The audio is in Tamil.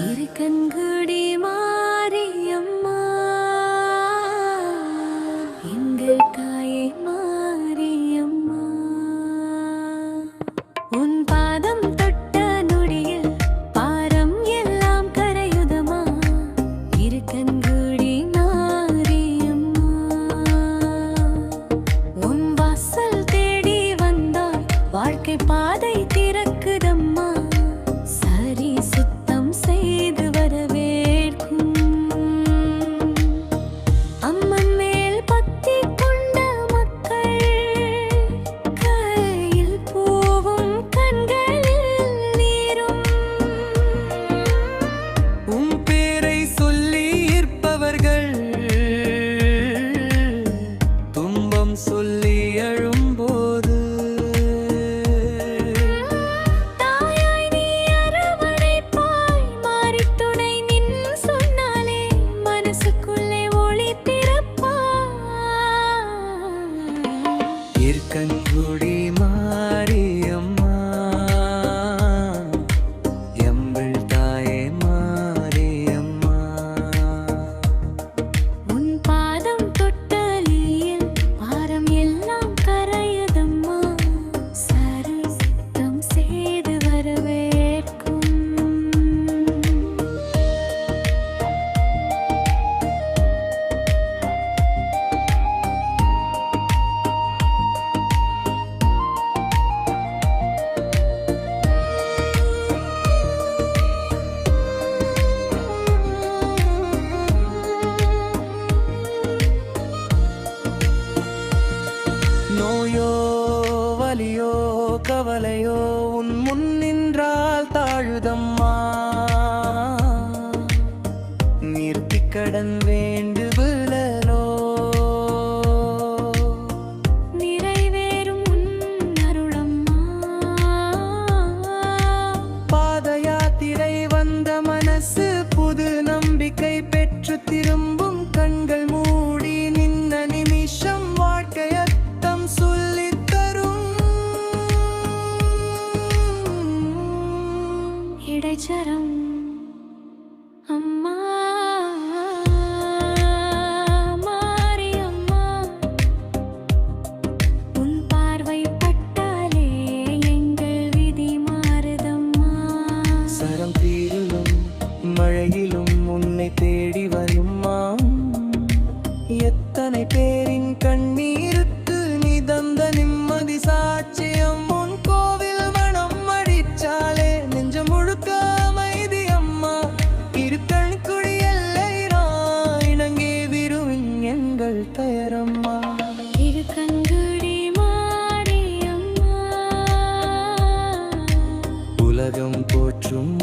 இருக்கன்குடி மாரியம்மா எங்கள் தாயே மாரியம்மா உன் பாதம் தொட்ட நொடியில் பாரம் எல்லாம் கரையுதமா இருக்கன்குடி மாரியம்மா உன் வாசல் தேடி வந்தால் வாழ்க்கை பாதை திறக்குதம்மா சரி சுத்தம் செய்து வரவேற்கும் அம்மன் மேல் பக்தி கொண்ட மக்கள் கையில் பூவும் கண்களில் நீரும் உன் பேரை சொல்லி ஈர்ப்பவர்கள் துன்பம் சொல்லி அழும்போது தாயாய் நீ அரவணைப்பாய் மாறி துணை நின் சொன்னாலே மனசுக்குள்ளே ஒளி பிறப்பாய் இருக்கன்குடி மாரியம்மா எங்கள் தாயே மாரியம்மா உன் பாதம் தொட்டலியில் பாரம் எல்லாம் கரையுதம்மா சரி சுத்தம் செய்து வரவேற்கும் நோயோ வலியோ கவலையோ உன் முன் நின்றால் தாழுதம்மா நிறுத்தி கடன் வேண்டுபுலோ நிறைவேறும் உன் அருளம்மா பாத யாத்திரை வந்த மனசு புது நம்பிக்கை பெற்று திரும்பும் கண்கள் மூடி நின்ன நிமிஷம் வாழ்க்கை அர்த்தம் சொல்லித் தரும் இடைச்சரம் அம்மா மாரியம்மா உன் பார்வை பட்டாலே எங்கள் விதி மாறுதம்மா சரம் தீரிலும் மழையிலும் உன்னை தேடி வருமா எத்தனை பேரின் கண்ணீருக்கு நீ தந்த நிம்மதி சாட்சியம் உன் கோவில் மனம் அடிச்சாலே நெஞ்சம் முழுக்க அமைதி அம்மா இருக்கன்குடி எல்லைராய் இணங்கே விருவின் எங்கள் தயரம்மா இருக்கன்குடி மாரியம்மா உலகம் போற்றும்